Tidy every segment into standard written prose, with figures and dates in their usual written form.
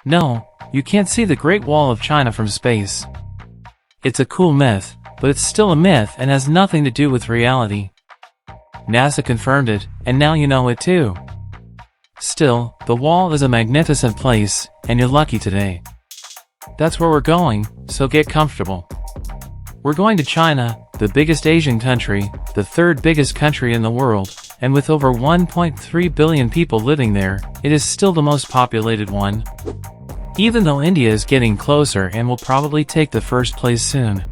No, you can't see the Great Wall of China from space. It's a cool myth, but it's still a myth and has nothing to do with reality. NASA confirmed it, and now you know it too. Still, the wall is a magnificent place, and you're lucky today. That's where we're going, so get comfortable. We're going to China, the biggest Asian country, the third biggest country in the world, and with over 1.3 billion people living there, it is still the most populated one. Even though India is getting closer and will probably take the first place soon.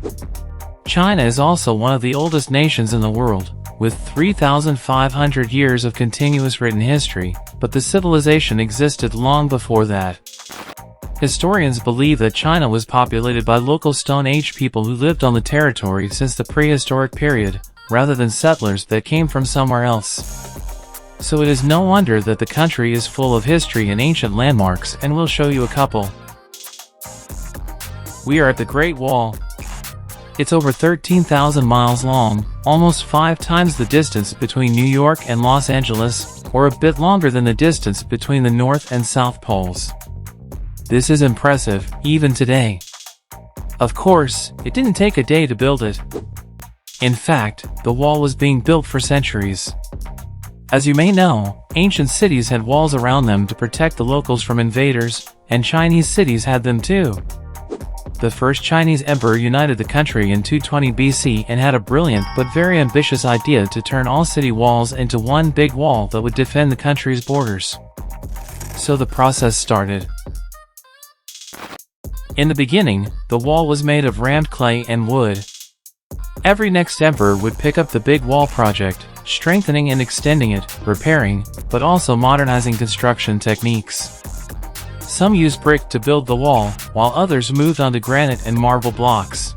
China is also one of the oldest nations in the world, with 3,500 years of continuous written history, but the civilization existed long before that. Historians believe that China was populated by local Stone Age people who lived on the territory since the prehistoric period, rather than settlers that came from somewhere else. So it is no wonder that the country is full of history and ancient landmarks, and we'll show you a couple. We are at the Great Wall. It's over 13,000 miles long, almost 5 times the distance between New York and Los Angeles, or a bit longer than the distance between the North and South Poles. This is impressive, even today. Of course, it didn't take a day to build it. In fact, the wall was being built for centuries. As you may know, ancient cities had walls around them to protect the locals from invaders, and Chinese cities had them too. The first Chinese emperor united the country in 220 BC and had a brilliant but very ambitious idea to turn all city walls into one big wall that would defend the country's borders. So the process started. In the beginning, the wall was made of rammed clay and wood. Every next emperor would pick up the big wall project, strengthening and extending it, repairing, but also modernizing construction techniques. Some used brick to build the wall, while others moved onto granite and marble blocks.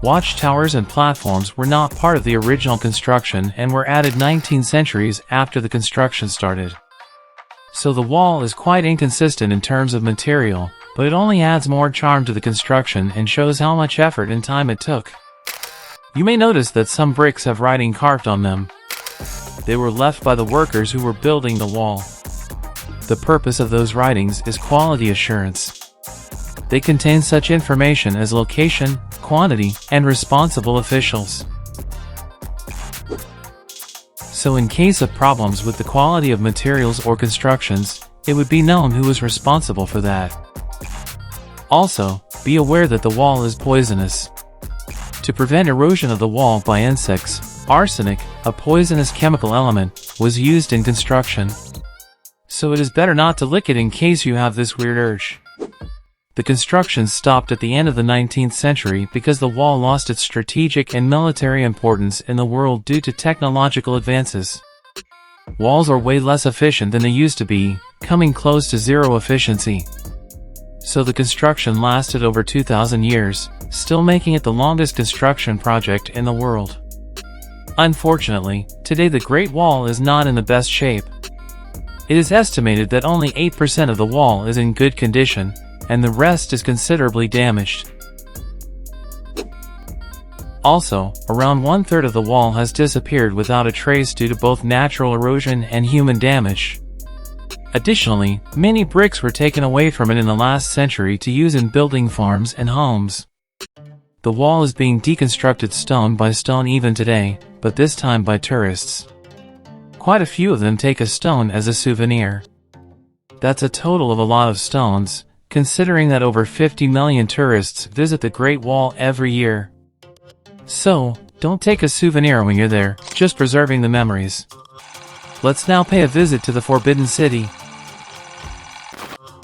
Watchtowers and platforms were not part of the original construction and were added 19 centuries after the construction started. So the wall is quite inconsistent in terms of material, but it only adds more charm to the construction and shows how much effort and time it took. You may notice that some bricks have writing carved on them. They were left by the workers who were building the wall. The purpose of those writings is quality assurance. They contain such information as location, quantity, and responsible officials. So in case of problems with the quality of materials or constructions, it would be known who was responsible for that. Also, be aware that the wall is poisonous. To prevent erosion of the wall by insects, arsenic, a poisonous chemical element, was used in construction. So it is better not to lick it in case you have this weird urge. The construction stopped at the end of the 19th century because the wall lost its strategic and military importance in the world due to technological advances. Walls are way less efficient than they used to be, coming close to zero efficiency. So the construction lasted over 2,000 years, still making it the longest construction project in the world. Unfortunately, today the Great Wall is not in the best shape. It is estimated that only 8% of the wall is in good condition, and the rest is considerably damaged. Also, around 1/3 of the wall has disappeared without a trace due to both natural erosion and human damage. Additionally, many bricks were taken away from it in the last century to use in building farms and homes. The wall is being deconstructed stone by stone even today, but this time by tourists. Quite a few of them take a stone as a souvenir. That's a total of a lot of stones, considering that over 50 million tourists visit the Great Wall every year. So, don't take a souvenir when you're there, just preserving the memories. Let's now pay a visit to the Forbidden City.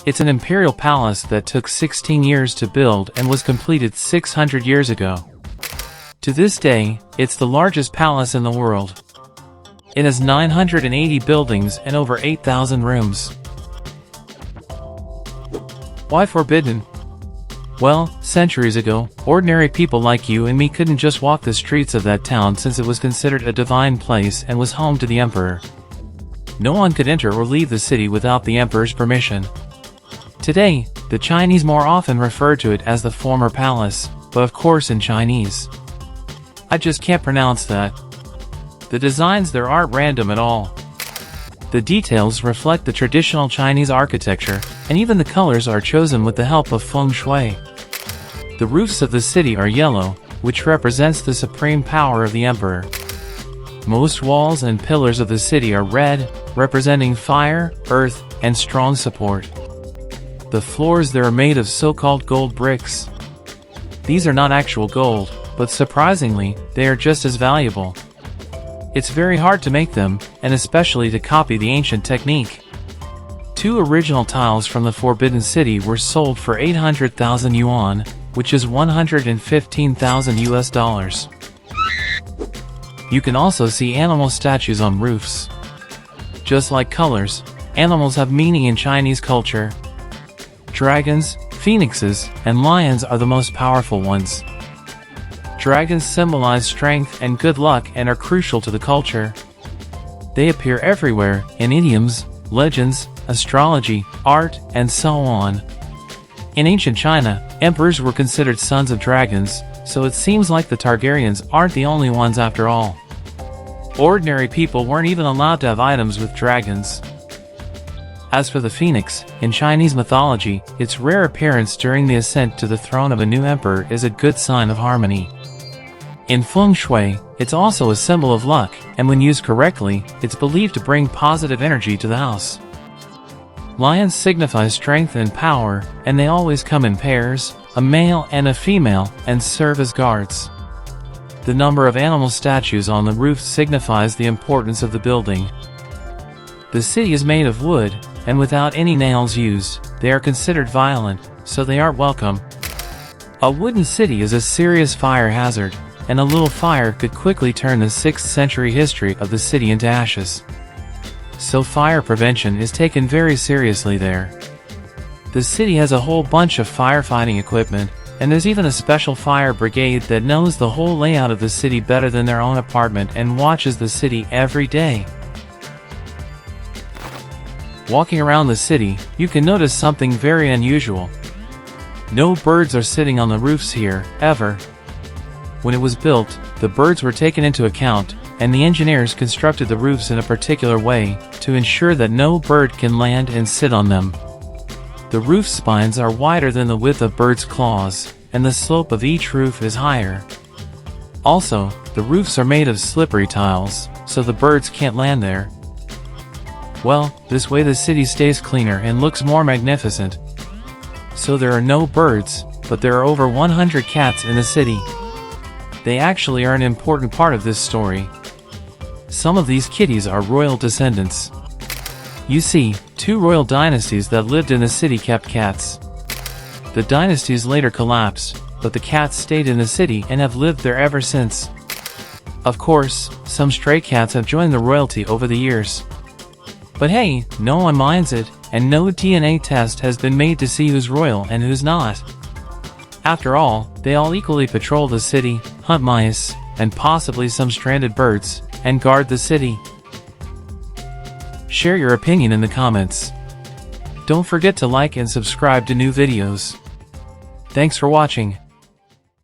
It's an imperial palace that took 16 years to build and was completed 600 years ago. To this day, it's the largest palace in the world. It has 980 buildings and over 8,000 rooms. Why forbidden? Well, centuries ago, ordinary people like you and me couldn't just walk the streets of that town since it was considered a divine place and was home to the emperor. No one could enter or leave the city without the emperor's permission. Today, the Chinese more often refer to it as the former palace, but of course in Chinese. I just can't pronounce that. The designs there aren't random at all. The details reflect the traditional Chinese architecture, and even the colors are chosen with the help of feng shui. The roofs of the city are yellow, which represents the supreme power of the emperor. Most walls and pillars of the city are red, representing fire, earth, and strong support. The floors there are made of so-called gold bricks. These are not actual gold, but surprisingly, they are just as valuable. It's very hard to make them, and especially to copy the ancient technique. 2 original tiles from the Forbidden City were sold for 800,000 yuan, which is 115,000 US dollars. You can also see animal statues on roofs. Just like colors, animals have meaning in Chinese culture. Dragons, phoenixes, and lions are the most powerful ones. Dragons symbolize strength and good luck and are crucial to the culture. They appear everywhere, in idioms, legends, astrology, art, and so on. In ancient China, emperors were considered sons of dragons, so it seems like the Targaryens aren't the only ones after all. Ordinary people weren't even allowed to have items with dragons. As for the phoenix, in Chinese mythology, its rare appearance during the ascent to the throne of a new emperor is a good sign of harmony. In feng shui, it's also a symbol of luck, and when used correctly, it's believed to bring positive energy to the house. Lions signify strength and power, and they always come in pairs, a male and a female, and serve as guards. The number of animal statues on the roof signifies the importance of the building. The city is made of wood, and without any nails used, they are considered violent, so they aren't welcome. A wooden city is a serious fire hazard, and a little fire could quickly turn the 6th century history of the city into ashes. So fire prevention is taken very seriously there. The city has a whole bunch of firefighting equipment, and there's even a special fire brigade that knows the whole layout of the city better than their own apartment and watches the city every day. Walking around the city, you can notice something very unusual. No birds are sitting on the roofs here, ever. When it was built, the birds were taken into account, and the engineers constructed the roofs in a particular way to ensure that no bird can land and sit on them. The roof spines are wider than the width of birds' claws, and the slope of each roof is higher. Also, the roofs are made of slippery tiles, so the birds can't land there. Well, this way the city stays cleaner and looks more magnificent. So there are no birds, but there are over 100 cats in the city. They actually are an important part of this story. Some of these kitties are royal descendants. You see, 2 royal dynasties that lived in the city kept cats. The dynasties later collapsed, but the cats stayed in the city and have lived there ever since. Of course, some stray cats have joined the royalty over the years. But hey, no one minds it, and no DNA test has been made to see who's royal and who's not. After all, they all equally patrol the city, hunt mice, and possibly some stranded birds, and guard the city. Share your opinion in the comments. Don't forget to like and subscribe to new videos. Thanks for watching.